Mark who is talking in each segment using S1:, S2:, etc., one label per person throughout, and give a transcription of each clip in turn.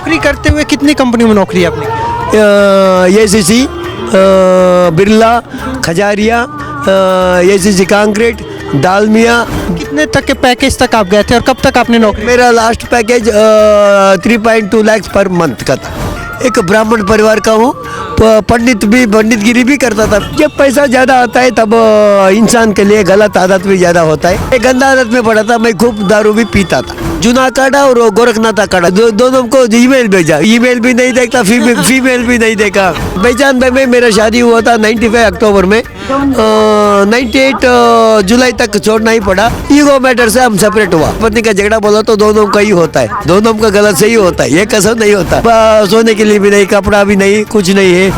S1: नौकरी करते हुए कितनी कंपनी में नौकरी आपने की?
S2: ACC, Birla, Khajaria, ACC concrete, Dalmia.
S1: कितने तक के पैकेज तक आप गए थे और कब तक आपने नौकरी?
S2: मेरा last package 3.2 lakh per month का था। एक ब्राह्मण परिवार का हूँ, पंडितगिरी भी करता था। जब पैसा ज़्यादा आता है तब इंसान के लिए गलत आदत भी ज़्यादा होता है। एक गंदा आदत में पड़ा था, मैं खूब दारू भी पीता था। जूना काटा और गोरखनाथ काटा, दोनों को ईमेल भेजा। ईमेल भी नहीं देखता, फीमेल भी नहीं देखा। पहचान भाई में मेरा शादी हुआ था 95 अक्टूबर में। 98 जुलाई तक छोड़ना ही पड़ा। ईगो मैटर से हम सेपरेट हुआ। पत्नी का झगड़ा बोला तो दोनों का ही होता है, दोनों का गलत सही होता है, ये कसर नहीं होता। सोने के लिए भी नहीं, कपड़ा भी नहीं, कुछ नहीं है।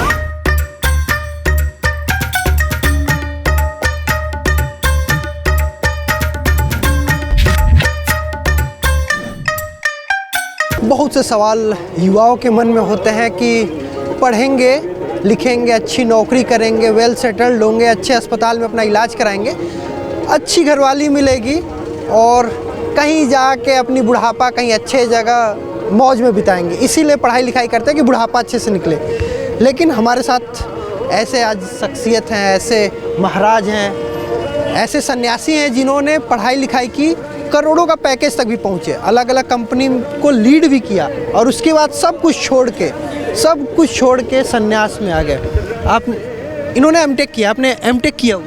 S1: बहुत से सवाल युवाओं के मन में होते हैं कि पढ़ेंगे लिखेंगे, अच्छी नौकरी करेंगे, वेल सेटल्ड होंगे, अच्छे अस्पताल में अपना इलाज कराएंगे, अच्छी घरवाली मिलेगी और कहीं जाके अपनी बुढ़ापा कहीं अच्छे जगह मौज में बिताएंगे। इसीलिए पढ़ाई लिखाई करते हैं कि बुढ़ापा अच्छे से निकले। लेकिन हमारे साथ ऐसे आज शख्सियत हैं, ऐसे महाराज हैं, ऐसे सन्यासी हैं जिन्होंने पढ़ाई लिखाई की, करोड़ों का पैकेज तक भी पहुँचे, अलग अलग कंपनी को लीड भी किया और उसके बाद सब कुछ छोड़ के सन्यास में आ गए। आप इन्होंने एमटेक किया, आपने एमटेक किया हुआ?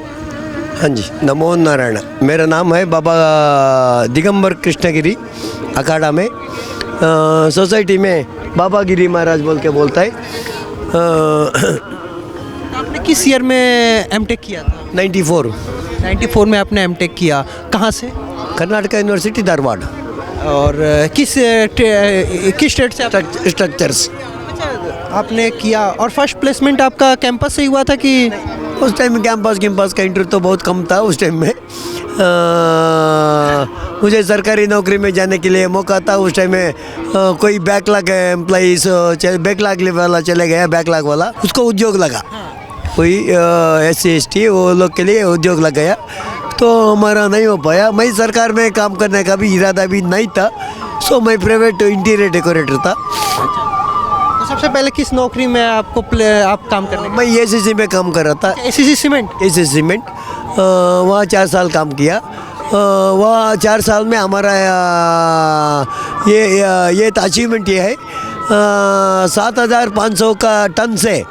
S2: हाँ जी, नमो नारायण। मेरा नाम है बाबा दिगंबर कृष्णगिरी। अखाड़ा में सोसाइटी में बाबा गिरी महाराज बोल के बोलता है।
S1: आपने किस ईयर में एमटेक किया था?
S2: 94
S1: में आपने एमटेक किया। कहाँ से?
S2: कर्नाटक यूनिवर्सिटी धारवाड़।
S1: और किस स्टेट से?
S2: स्ट्रक्चर्स
S1: आपने किया। और फर्स्ट प्लेसमेंट आपका कैंपस से ही हुआ था कि?
S2: उस टाइम में कैंपस का इंटरव्यू तो बहुत कम था उस टाइम में। मुझे सरकारी नौकरी में जाने के लिए मौका था। उस टाइम में कोई बैकलॉग एम्प्लॉइज, बैकलॉग वाला चले गया, बैकलॉग वाला उसको उद्योग लगा। कोई SC ST वो लोग के लिए उद्योग लग गया, तो हमारा नहीं हो पाया। मैं सरकार में काम करने का भी इरादा भी नहीं था, सो मैं प्राइवेट इंटीरियर डेकोरेटर था।
S1: तो सबसे पहले किस नौकरी में आप काम करने?
S2: मैं ACC में काम कर रहा था।
S1: ACC cement?
S2: ACC सीमेंट, वहाँ 4 साल काम किया। वहाँ 4 साल में हमारा ये अचीवमेंट ये है, 7,500 का टन से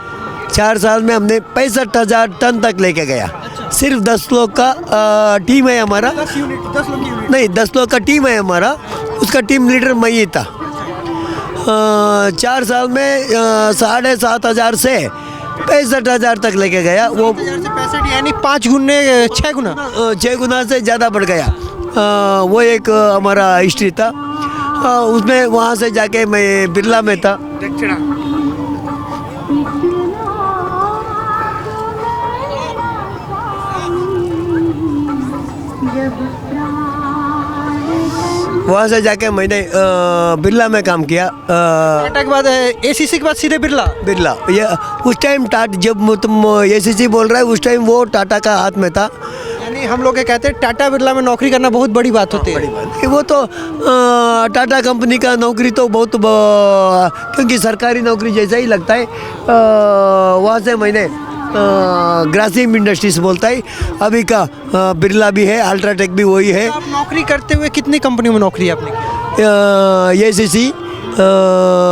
S2: 4 साल में हमने 65,000 टन तक लेके गया। सिर्फ 10 लोग का टीम है हमारा।
S1: 10 लोग
S2: नहीं, 10 लोग का टीम है हमारा। उसका टीम लीडर मैं ही था। 4 साल में 7,500 से 65,000 तक लेके गया। वो
S1: 65 यानी 6
S2: गुना से ज़्यादा बढ़ गया। वो एक हमारा हिस्ट्री था। उसमें वहाँ से जाके मैं बिरला में था। वहाँ से जाके मैंने बिरला में काम किया।
S1: टाटा के बाद ACC के बाद सीधे बिरला?
S2: ये उस टाइम जब तुम ACC बोल रहे हो उस टाइम वो टाटा का हाथ में था।
S1: यानी हम लोग कहते हैं टाटा बिरला में नौकरी करना बहुत बड़ी बात होती है।
S2: वो तो टाटा कंपनी का नौकरी तो बहुत क्योंकि सरकारी नौकरी जैसा ही लगता है। वहाँ से मैंने ग्रासिम इंडस्ट्रीज बोलता है, अभी का बिरला भी है, अल्ट्राटेक भी वही है।
S1: तो आप नौकरी करते हुए कितनी कंपनी में नौकरी आपने की?
S2: ACC,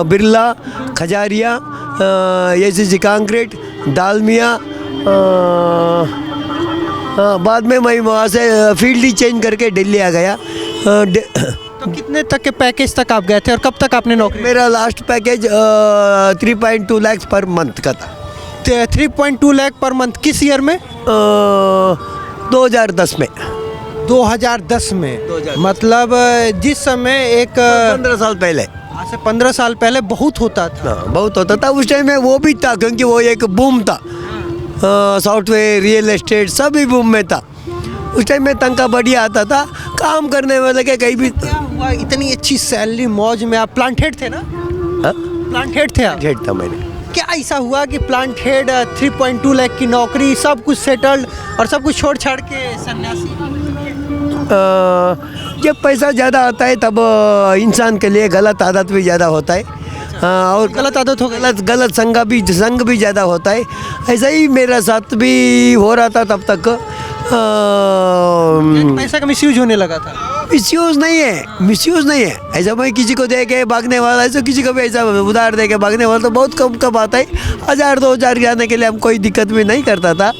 S2: Birla, Khajaria, ACC concrete, Dalmia. बाद में मैं वहाँ से फील्ड ही चेंज करके दिल्ली आ गया।
S1: तो कितने तक के पैकेज तक आप गए थे और कब तक आपने नौकरी?
S2: मेरा last package 3.2 lakh per month का था।
S1: 3.2 लाख पर मंथ। किस ईयर में?
S2: 2010 में।
S1: 2010 में मतलब जिस समय एक
S2: 15 साल पहले,
S1: आज से 15 साल पहले बहुत होता था।
S2: बहुत होता था उस टाइम में। वो भी था क्योंकि वो एक बूम था। सॉफ्टवेयर, रियल एस्टेट सभी बूम में था। उस टाइम में तनख्वाह बढ़िया आता था, काम करने वाले के कहीं भी।
S1: क्या हुआ इतनी अच्छी सैलरी, मौज में? आप प्लांट हेड थे ना? प्लांट हेड थे आप?
S2: हेड था मैंने।
S1: क्या ऐसा हुआ कि प्लांट हेड 3.2 लाख की नौकरी, सब कुछ सेटल्ड और सब कुछ छोड़ छाड़ के सन्यासी?
S2: जब पैसा ज़्यादा आता है तब इंसान के लिए गलत आदत भी ज़्यादा होता है। हाँ, और
S1: गलत आदत हो गई।
S2: गलत संग भी ज़्यादा होता है। ऐसा ही मेरा साथ भी हो रहा था तब तक।
S1: पैसा का मिसयूज होने लगा था।
S2: मिसयूज़ नहीं है। ऐसा मैं किसी को दे के भागने वाला, ऐसा किसी को भी ऐसा उधार दे के भागने वाला तो बहुत कम आता है। 1000-2000 जाने के लिए हम कोई दिक्कत भी नहीं करता था।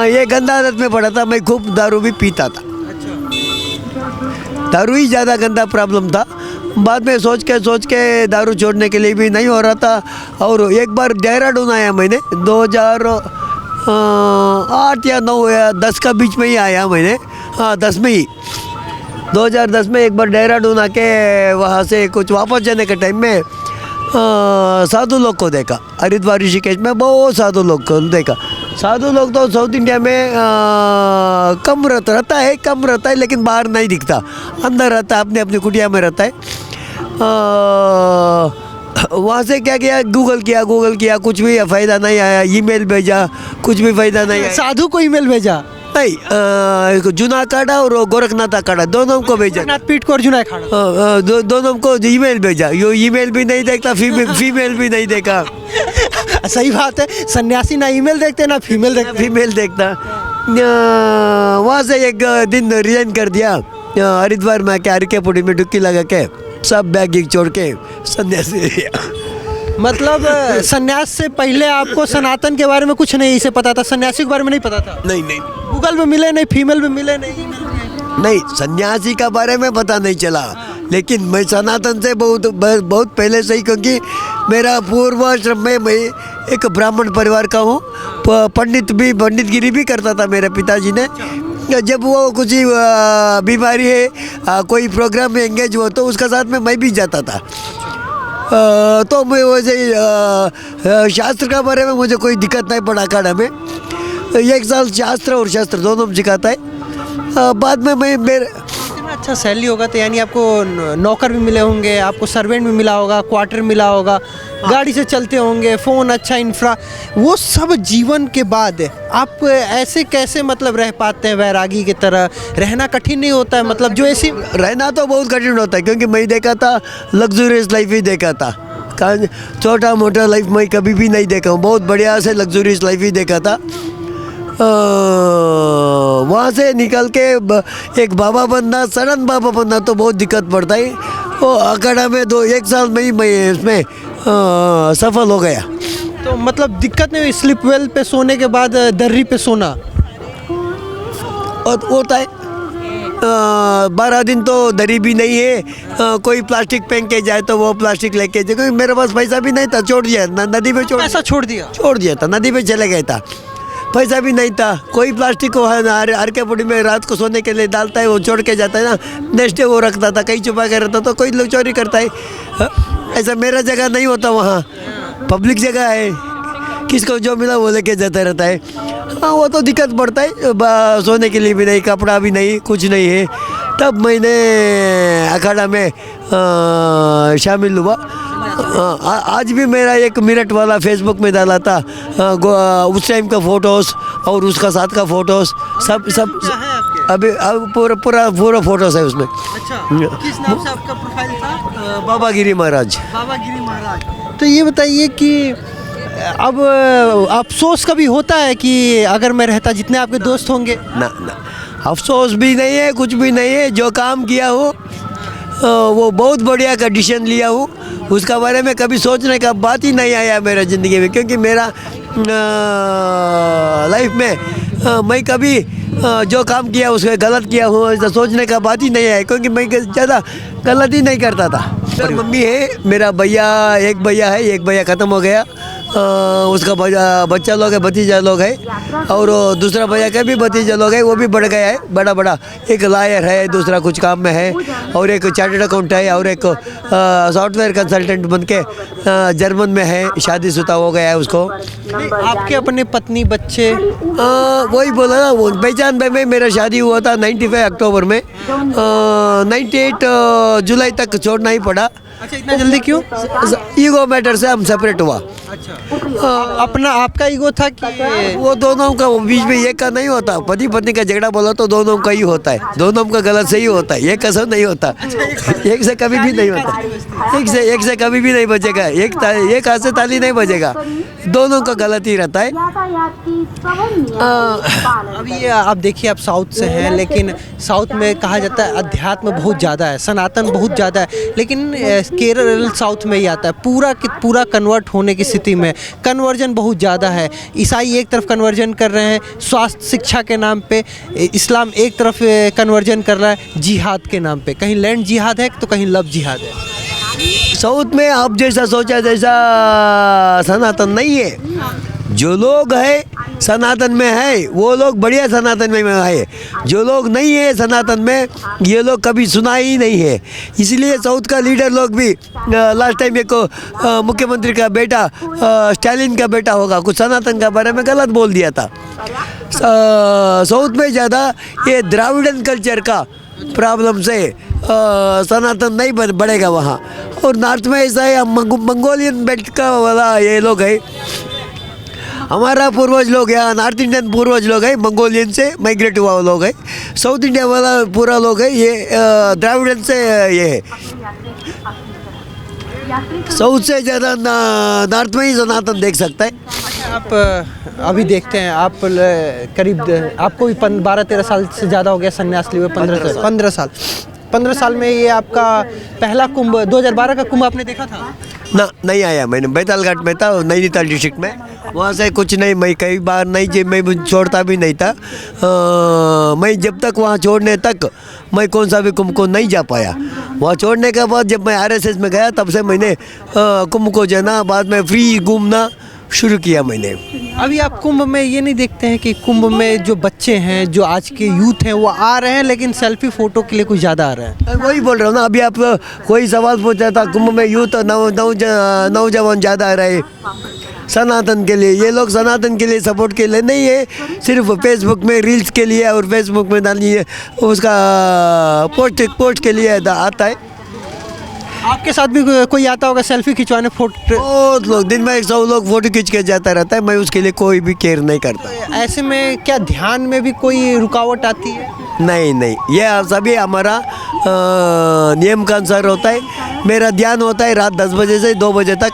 S2: ये गंदा आदत में पड़ा था। मैं खूब दारू भी पीता था। दारू ही ज़्यादा गंदा प्रॉब्लम था। बाद में सोच के दारू छोड़ने के लिए भी नहीं हो रहा था। और एक बार देहरादून आया मैंने 2008 या 9 या 10 का बीच में ही आया मैंने। हाँ, 10 में ही 2010 में एक बार देहरादून आके वहाँ से कुछ वापस जाने के टाइम में साधु लोग को देखा। हरिद्वार ऋषिकेश में बहुत साधु लोग को देखा। साधु लोग तो साउथ इंडिया में कम रहता है लेकिन बाहर नहीं दिखता, अंदर रहता है, अपनी कुटिया में रहता है। वहाँ से क्या किया, गूगल किया, कुछ भी फ़ायदा नहीं आया। ईमेल भेजा, कुछ भी फ़ायदा नहीं आया।
S1: साधु को ईमेल भेजा?
S2: नहीं, जुना अखाड़ा और गोरखनाथ अखाड़ा दोनों को भेजा।
S1: पीठ को अर्जुन अखाड़ा
S2: दोनों को ईमेल भेजा। यो ईमेल भी नहीं देखता, फीमेल भी नहीं देखा।
S1: सही बात है, सन्यासी ना ईमेल देखते ना फीमेल
S2: देखता। वहाँ से एक दिन रिजाइन कर दिया। हरिद्वार में आके आरकेपुड़ी में डुबकी लगा के सब बैग छोड़ के सन्यासी।
S1: मतलब सन्यास से पहले आपको सनातन के बारे में कुछ नहीं से पता था, सन्यासी के बारे में नहीं पता था?
S2: नहीं,
S1: गूगल में मिले नहीं, फीमेल में मिले नहीं,
S2: नहीं, सन्यासी का बारे में पता नहीं चला। लेकिन मैं सनातन से बहुत पहले से ही, क्योंकि मेरा पूर्वाश्रम में मैं एक ब्राह्मण परिवार का हूँ। पंडितगिरी भी करता था मेरे पिताजी ने। जब वो कुछ बीमारी है, कोई प्रोग्राम में एंगेज हुआ तो उसका साथ में मैं भी जाता था। तो मैं वैसे शास्त्र का बारे में मुझे कोई दिक्कत नहीं पड़ा। अखाड़ा में 1 साल शास्त्र और शास्त्र दोनों सिखाता है। बाद में मैं मेरे
S1: अच्छा सैलरी होगा तो यानी आपको नौकर भी मिले होंगे, आपको सर्वेंट भी मिला होगा, क्वार्टर मिला होगा, गाड़ी से चलते होंगे, फ़ोन, अच्छा इंफ्रा, वो सब जीवन के बाद आप ऐसे कैसे मतलब रह पाते हैं वैरागी की तरह? रहना कठिन नहीं होता है? मतलब जो ऐसी
S2: रहना तो बहुत कठिन होता है, क्योंकि मैं देखा था लग्जूरियस लाइफ ही देखा था। छोटा मोटा लाइफ मैं कभी भी नहीं देखा हूँ। बहुत बढ़िया से लग्जूरियस लाइफ ही देखा था। वहाँ से निकल के एक बाबा बनना, सडन बाबा बनना तो बहुत दिक्कत पड़ता है। वो अखाड़ा में 1 साल में ही मैं इसमें सफल हो गया।
S1: तो मतलब दिक्कत नहीं हुई स्लिप वेल पे सोने के बाद दर्री पे सोना?
S2: और होता है 12 दिन तो दरी भी नहीं है। कोई प्लास्टिक पहन के जाए तो वो प्लास्टिक लेके जाए, क्योंकि मेरे पास पैसा भी नहीं था। छोड़ दिया नदी पे, छोड़ दिया था, नदी पे चले गया था। पैसा भी नहीं था। कोई प्लास्टिक को आरकेपुड़ी में रात को सोने के लिए डालता है, वो छोड़ के जाता है ना, नेक्स्ट डे वो रखता था, कहीं छुपा के रहता, तो कोई लोग चोरी करता है। ऐसा मेरा जगह नहीं होता, वहाँ पब्लिक जगह है, किसको जो मिला वो लेके जाता रहता है। हाँ, वो तो दिक्कत पड़ता है। सोने के लिए भी नहीं, कपड़ा भी नहीं, कुछ नहीं है। तब मैंने अखाड़ा में शामिल हुआ। आज भी मेरा एक मिनट वाला फेसबुक में डाला था, उस टाइम का फ़ोटोज़ और उसका साथ का फ़ोटोज़ सब अभी अब पूरा फ़ोटोज़ है उसमें।
S1: अच्छा, किस नाम से आपका प्रोफाइल था?
S2: बाबा गिरी महाराज।
S1: तो ये बताइए कि अब अफसोस कभी होता है कि अगर मैं रहता, जितने आपके दोस्त होंगे?
S2: ना, अफसोस भी नहीं है, कुछ भी नहीं है। जो काम किया हो वो बहुत बढ़िया का डिसीजन लिया हूँ। उसका बारे में कभी सोचने का बात ही नहीं आया मेरा ज़िंदगी में, क्योंकि मेरा लाइफ में मैं कभी जो काम किया उसमें गलत किया हूँ ऐसा सोचने का बात ही नहीं है, क्योंकि मैं ज़्यादा गलत ही नहीं करता था। मेरा मम्मी है, मेरा एक भैया है, एक भैया ख़त्म हो गया। उसका बच्चा लोग है, भतीजा लोग है, और दूसरा भैया का भी भतीजा लोग है, वो भी बढ़ गया है, बड़ा। एक लॉयर है, दूसरा कुछ काम में है, और एक चार्टर्ड अकाउंट है, और एक सॉफ्टवेयर कंसल्टेंट बन के जर्मन में है, शादीशुदा हो गया है उसको।
S1: आपके अपने पत्नी बच्चे?
S2: वही बोला ना, वो पहचान भाई में मेरा शादी हुआ था 95 अक्टूबर में। 98 जुलाई तक छोड़ना ही पड़ा।
S1: अच्छा, इतना जल्दी क्यों?
S2: ईगो मैटर से हम सेपरेट हुआ।
S1: अच्छा, अपना आपका ईगो था कि
S2: वो दोनों का बीच में एक का नहीं होता। पति पत्नी का झगड़ा बोला तो दोनों का ही होता है, दोनों का गलत सही होता है, एक कसर नहीं होता, एक से कभी भी नहीं होता, एक से कभी भी नहीं बचेगा, एक हाथ से ताली नहीं बजेगा, दोनों का गलत ही रहता है।
S1: अब ये आप देखिए, आप साउथ से हैं, लेकिन साउथ में कहा जाता है अध्यात्म बहुत ज़्यादा है, सनातन बहुत ज़्यादा है, लेकिन केरल साउथ में ही आता है, पूरा कि पूरा कन्वर्ट होने की स्थिति में कन्वर्जन बहुत ज़्यादा है। ईसाई एक तरफ कन्वर्जन कर रहे हैं स्वास्थ्य शिक्षा के नाम पे, इस्लाम एक तरफ कन्वर्जन कर रहा है जिहाद के नाम पे, कहीं लैंड जिहाद है तो कहीं लव जिहाद है।
S2: साउथ में आप जैसा सोचा जैसा सनातन नहीं है। जो लोग है सनातन में है वो लोग बढ़िया सनातन में है, जो लोग नहीं है सनातन में ये लोग कभी सुना ही नहीं है। इसलिए साउथ का लीडर लोग भी लास्ट टाइम एक मुख्यमंत्री का बेटा स्टालिन का बेटा होगा कुछ सनातन का बारे में गलत बोल दिया था। साउथ में ज़्यादा ये द्राविडन कल्चर का प्रॉब्लम से सनातन नहीं बढ़ेगा वहाँ। और नॉर्थ में ऐसा है, मंगोलियन बेल्ट का वाला ये लोग है, हमारा पूर्वज लोग यहाँ नॉर्थ इंडियन पूर्वज लोग है, मंगोलियन से माइग्रेट हुआ लोग है। साउथ इंडिया वाला पूरा लोग है ये द्राविडन से ये है। साउथ से ज़्यादा नॉर्थ में ही सनातन देख सकता है।
S1: आप अभी देखते हैं, आप करीब आपको भी 12-13 साल से ज़्यादा हो गया संन्यास लिए हुए, 15 साल में ये आपका पहला कुंभ 2012 का कुंभ आपने देखा था?
S2: ना, नहीं आया। मैंने बैतालघाट में था, नैनीताल डिस्ट्रिक्ट में, वहाँ से कुछ नहीं, मैं कई बार नहीं जी, मैं छोड़ता भी नहीं था। मैं जब तक वहाँ छोड़ने तक मैं कौन सा भी कुंभ को नहीं जा पाया। वहाँ छोड़ने के बाद जब मैं RSS में गया तब से मैंने कुंभ को जाना, बाद में फ्री घूमना शुरू किया मैंने।
S1: अभी आप कुंभ में ये नहीं देखते हैं कि कुंभ में जो बच्चे हैं, जो आज के यूथ हैं, वो आ रहे हैं लेकिन सेल्फी फ़ोटो के लिए कुछ ज़्यादा आ रहे हैं?
S2: वही बोल रहा हूँ ना, अभी आप कोई सवाल पूछा था, कुंभ में यूथ नौजवान ज़्यादा आ रहे सनातन के लिए। ये लोग सनातन के लिए सपोर्ट के लिए नहीं है, सिर्फ फेसबुक में रील्स के लिए और फेसबुक में डालिए उसका पोस्ट के लिए आता है।
S1: आपके साथ भी कोई आता होगा सेल्फी खिंचवाने, फोटो?
S2: बहुत लोग, दिन में 100 लोग फोटो खींच के जाता रहता है, मैं उसके लिए कोई भी केयर नहीं करता।
S1: ऐसे में क्या ध्यान में भी कोई रुकावट आती है?
S2: नहीं, ये सभी हमारा नियम का अनुसार होता है। मेरा ध्यान होता है रात 10 बजे से 2 बजे तक,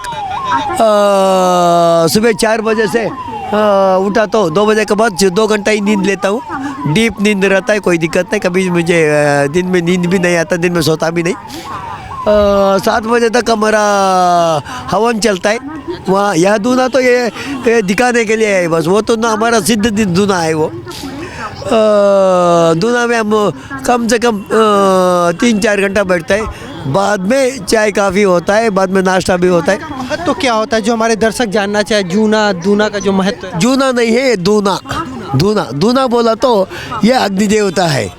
S2: सुबह 4 बजे से उठा तो 2 बजे के बाद 2 घंटा ही नींद लेता हूँ। डीप नींद रहता है, कोई दिक्कत नहीं, कभी मुझे दिन में नींद भी नहीं आता, दिन में सोता भी नहीं। 7 बजे तक हमारा हवन चलता है वहाँ। यह दूना तो ये दिखाने के लिए है बस, वो तो ना हमारा सिद्ध दूना है। वो दूना में हम कम से कम 3-4 घंटा बैठते हैं, बाद में चाय काफ़ी होता है, बाद में नाश्ता भी होता है।
S1: महत्व तो क्या होता है जो हमारे दर्शक जानना चाहे? दूना का जो महत्व है?
S2: जूना नहीं है, दूना बोला तो ये अग्नि देवता है।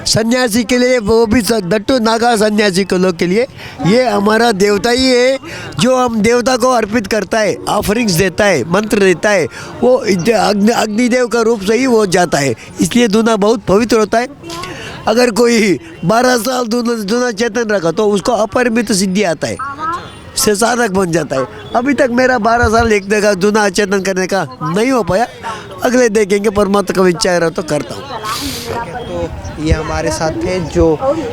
S2: सन्यासी के लिए, वो भी दट्टू नागा सन्यासी के लोग के लिए ये हमारा देवता ही है, जो हम देवता को अर्पित करता है, ऑफरिंग्स देता है, मंत्र देता है, वो अग्निदेव का रूप से ही वो जाता है। इसलिए दूना बहुत पवित्र होता है। अगर कोई 12 साल दूना चेतन रखा तो उसको अपरिमित सिद्धि आता है, से साधक बन जाता है। अभी तक मेरा 12 साल एक जगह दूना चेतन करने का नहीं हो पाया, अगले देखेंगे, परमात्मा का इच्छा रहा तो करता हूँ।
S1: तो ये हमारे साथ थे जो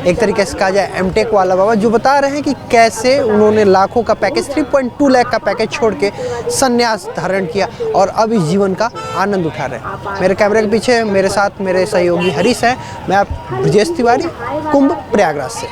S1: एक तरीके से कहा जाए एमटेक वाला बाबा, जो बता रहे हैं कि कैसे उन्होंने लाखों का पैकेज 3.2 लाख का पैकेज छोड़ के संन्यास धारण किया और अब इस जीवन का आनंद उठा रहे हैं। मेरे कैमरे के पीछे मेरे साथ मेरे सहयोगी हरीश हैं, मैं आप ब्रजेश तिवारी, कुंभ प्रयागराज से।